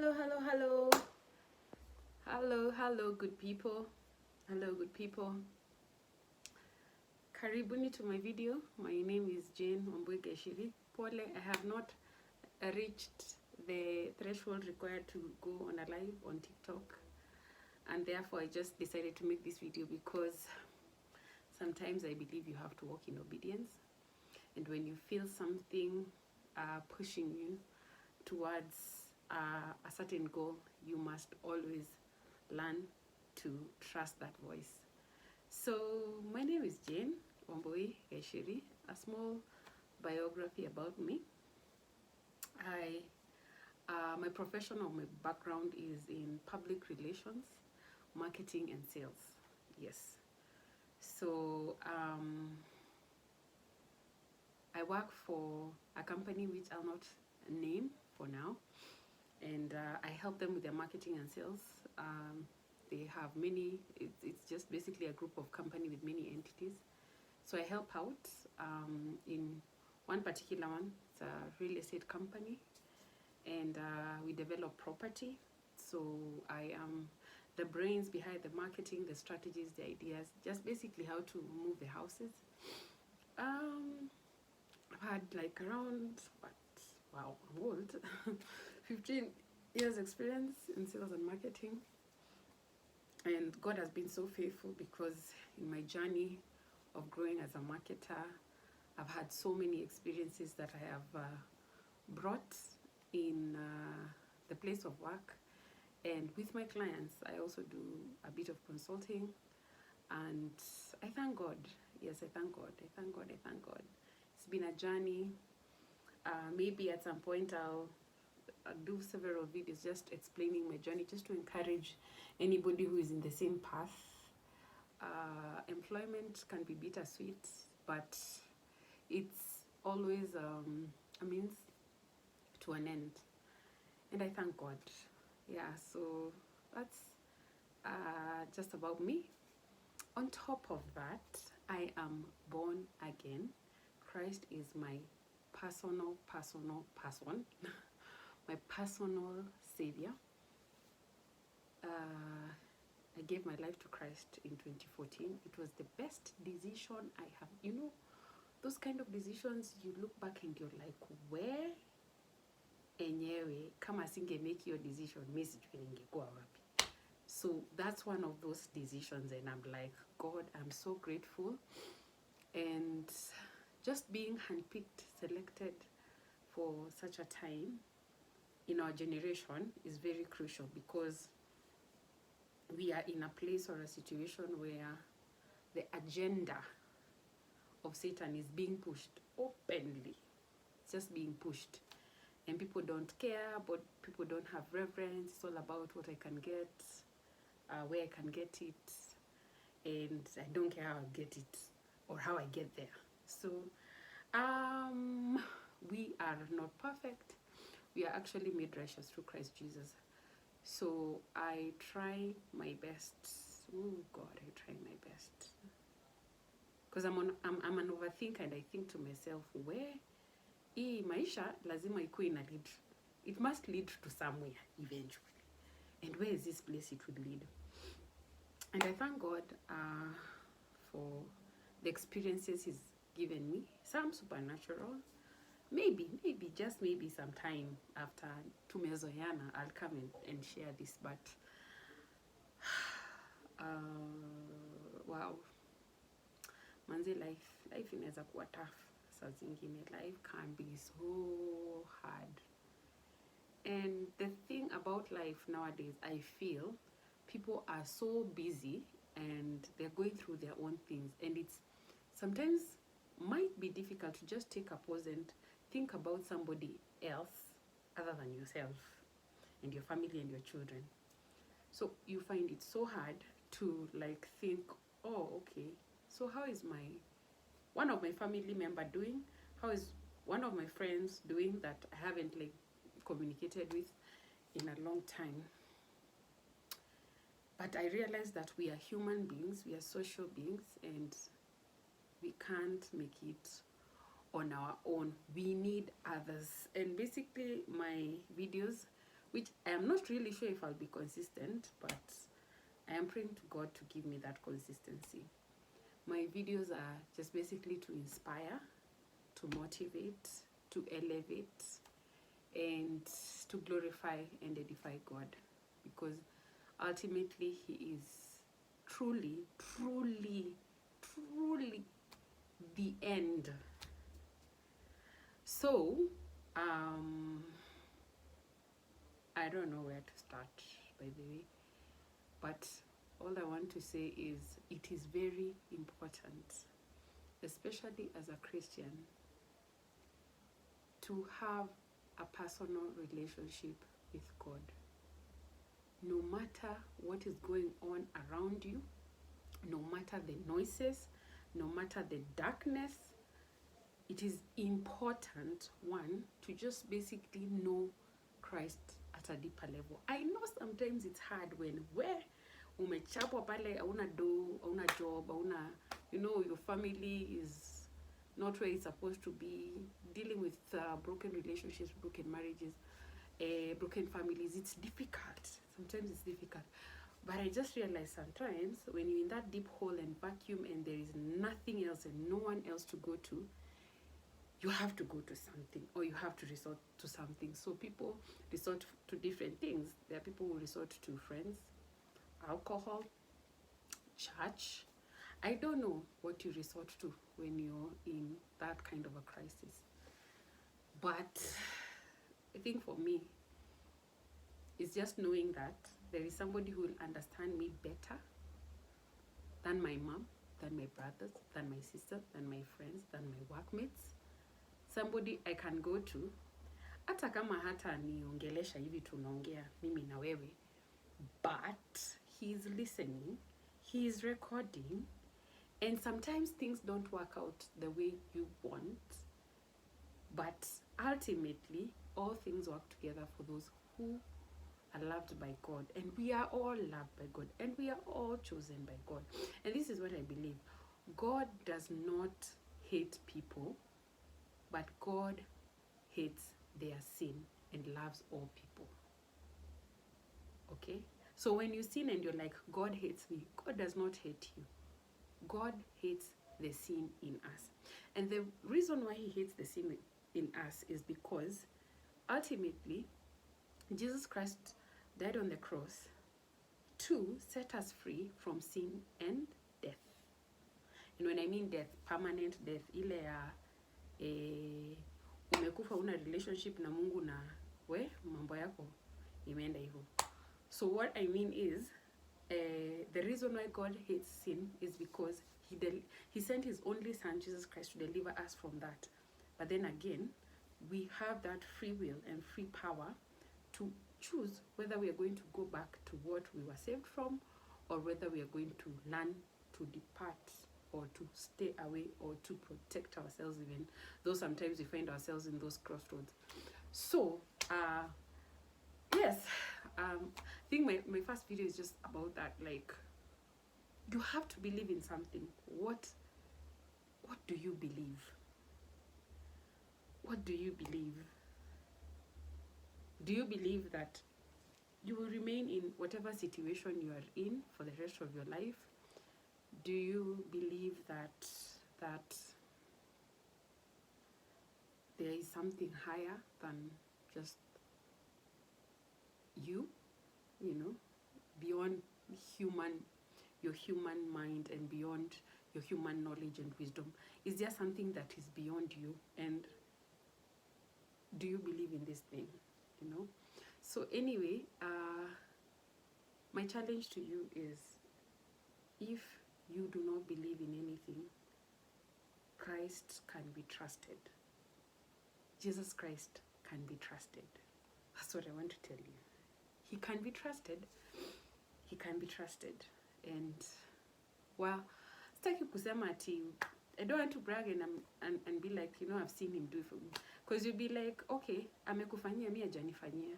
Hello, hello, hello. Hello, hello, good people. Hello, good people. Karibuni to my video. My name is Jane Wambui Geshiri. Pole, I have not reached the threshold required to go on a live on TikTok. And therefore, I just decided to make this video because sometimes I believe you have to walk in obedience. And when you feel something pushing you towards a certain goal, you must always learn to trust that voice. So my name is Jane Wambui Geshiri. A small biography about me. My profession or my background is in public relations, marketing and sales. Yes. So I work for a company which I'll not name for now, and I help them with their marketing and sales. They have many, it's just basically a group of company with many entities. So I help out in one particular one. It's a real estate company, and we develop property. So I am the brains behind the marketing, the strategies, the ideas, just basically how to move the houses. I've had like around, wow, I'm old, 15 years experience in sales and marketing. And God has been so faithful because in my journey of growing as a marketer, I've had so many experiences that I have brought in the place of work. And with my clients, I also do a bit of consulting. And I thank God. Yes, I thank God. I thank God. I thank God. It's been a journey. Maybe at some point I'll do several videos just explaining my journey, just to encourage anybody who is in the same path. Employment can be bittersweet, but it's always a means to an end. And I thank God. Yeah, so that's just about me. On top of that, I am born again. Christ is my personal person, my personal savior. I gave my life to Christ in 2014. It was the best decision I have. You know, those kind of decisions you look back and you're like, where enyewe kama singe make your decision, mi sijui ningekuwa wapi. So that's one of those decisions, and I'm like, God, I'm so grateful. And just being handpicked, selected for such a time in our generation is very crucial, because we are in a place or a situation where the agenda of Satan is being pushed openly. It's just being pushed. And people don't care, but people don't have reverence. It's all about what I can get, where I can get it, and I don't care how I get it or how I get there. So we are not perfect. We are actually made righteous through Christ Jesus. So I try my best. Oh God, I try my best. Because I'm an overthinker, and I think to myself, where hii maisha lazima ikuwe ina lead. It must lead to somewhere eventually. And where is this place it would lead? And I thank God for the experiences He's given me. Some supernatural. Maybe, just maybe sometime after tumezoeana, I'll come and share this. But wow, manzi, life inaweza kuwa tough. Saa zingine life can be so hard. And the thing about life nowadays, I feel people are so busy and they're going through their own things, and it's sometimes might be difficult to just take a pause and think about somebody else other than yourself and your family and your children. So you find it so hard to like think, oh, okay, so how is one of my family member doing? How is one of my friends doing that I haven't like communicated with in a long time? But I realized that we are human beings, we are social beings, and we can't make it on our own. We need others. And basically my videos which I am not really sure if I'll be consistent, but I am praying to God to give me that consistency. My videos are just basically to inspire, to motivate, to elevate, and to glorify and edify God, because ultimately He is truly, truly, truly the end. So, I don't know where to start, by the way, but all I want to say is it is very important, especially as a Christian, to have a personal relationship with God. No matter what is going on around you, no matter the noises, no matter the darkness, it is important, one, to just basically know Christ at a deeper level. I know sometimes it's hard when umechapwa pale, hauna do, hauna job, hauna, your family is not where it's supposed to be, dealing with broken relationships, broken marriages, broken families. It's difficult. Sometimes it's difficult. But I just realized sometimes when you're in that deep hole and vacuum and there is nothing else and no one else to go to, you have to go to something, or you have to resort to something. So people resort to different things. There are people who resort to friends, alcohol, church. I don't know what you resort to when you're in that kind of a crisis. But I think for me, it's just knowing that there is somebody who will understand me better than my mom, than my brothers, than my sister, than my friends, than my workmates. Somebody I can go to, hata kama hata niongelesha hivi tunaongea mimi na wewe, but he is listening, he is recording, and sometimes things don't work out the way you want, but ultimately all things work together for those who are loved by God, and we are all loved by God, and we are all chosen by God. And this is what I believe: God does not hate people, but God hates their sin and loves all people. Okay? So when you sin and you're like, God hates me, God does not hate you. God hates the sin in us. And the reason why He hates the sin in us is because ultimately Jesus Christ died on the cross to set us free from sin and death. And when I mean death, permanent death, ile ya umekufa una relationship na Mungu na we mambo yako imeenda hivyo. So what I mean is the reason why God hates sin is because he sent His only Son Jesus Christ to deliver us from that. But then again, we have that free will and free power to choose whether we are going to go back to what we were saved from, or whether we are going to learn to depart, or to stay away, or to protect ourselves, even though sometimes we find ourselves in those crossroads. So yes, I think my first video is just about that. Like, you have to believe in something. What do you believe? What do you believe? Do you believe that you will remain in whatever situation you are in for the rest of your life? Do you believe that there is something higher than just you, beyond your human mind and beyond your human knowledge and wisdom? Is there something that is beyond you? And do you believe in this thing? So anyway, my challenge to you is, if you do not believe in anything, Christ can be trusted. Jesus Christ can be trusted. That's what I want to tell you. He can be trusted. He can be trusted. And well, sitaki kusema ati, I don't want to brag and be like, I've seen him do it for me. Because you'll be like, okay, amekufanyia, mi hajanifanyia.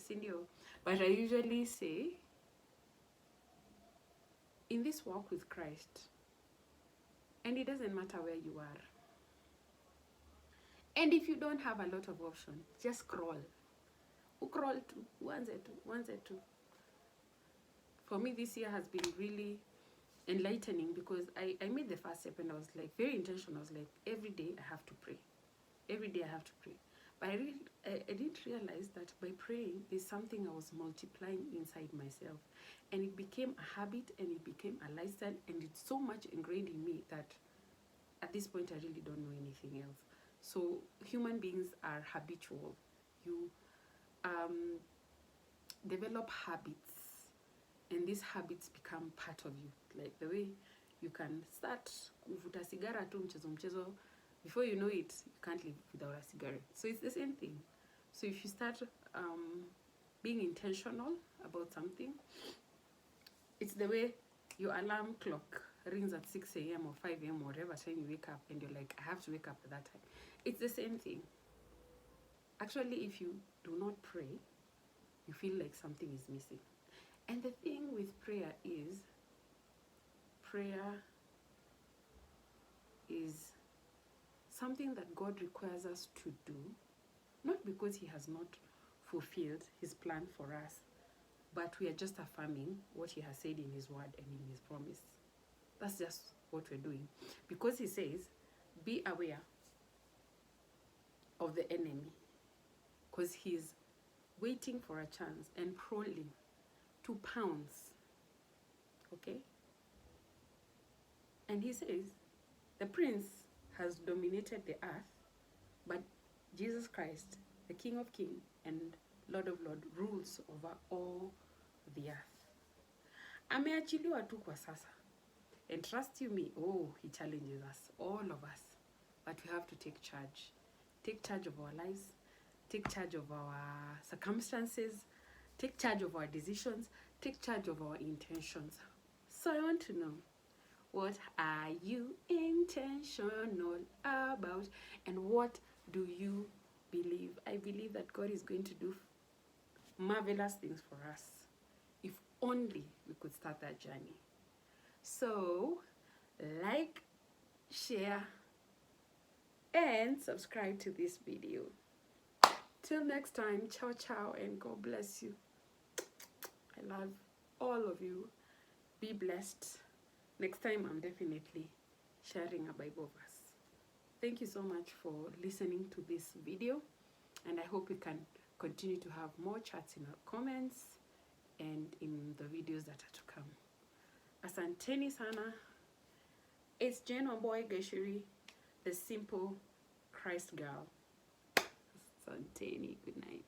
Sindio? But I usually say, in this walk with Christ, and it doesn't matter where you are, and if you don't have a lot of options, just scroll. Ucrawl to, uanze tu. For me, this year has been really enlightening because I made the first step and I was like very intentional. I was like, every day I have to pray. Every day I have to pray. But I didn't realize that by praying, there's something I was multiplying inside myself. And it became a habit and it became a lifestyle, and it's so much ingrained in me that at this point I really don't know anything else. So human beings are habitual. You develop habits, and these habits become part of you. Like the way you can start kuvuta sigara tu mchezo, before you know it, you can't live without a cigarette. So it's the same thing. So if you start being intentional about something, it's the way your alarm clock rings at 6 a.m. or 5 a.m. or whatever time you wake up, and you're like, I have to wake up at that time. It's the same thing. Actually, if you do not pray, you feel like something is missing. And the thing with prayer is something that God requires us to do, not because he has not fulfilled his plan for us, but we are just affirming what he has said in his word and in his promise. That's just what we're doing. Because he says, be aware of the enemy, because he's waiting for a chance and prowling to pounce. Okay? And he says, the prince has dominated the earth, but Jesus Christ, the King of Kings and Lord of Lords, rules over all the earth. Ameachiliwa tu kwa sasa. And trust you me, he challenges us, all of us. But we have to take charge. Take charge of our lives. Take charge of our circumstances. Take charge of our decisions. Take charge of our intentions. So I want to know, what are you intentional about? And what do you believe? I believe that God is going to do marvelous things for us. If only we could start that journey. So, like, share, and subscribe to this video. Till next time, ciao ciao, and God bless you. I love all of you. Be blessed. Next time, I'm definitely sharing a Bible verse. Thank you so much for listening to this video, and I hope we can continue to have more chats in our comments and in the videos that are to come. Asanteni sana. It's Jane Wambui Geshiri, the simple Christ girl. Asanteni. Good night.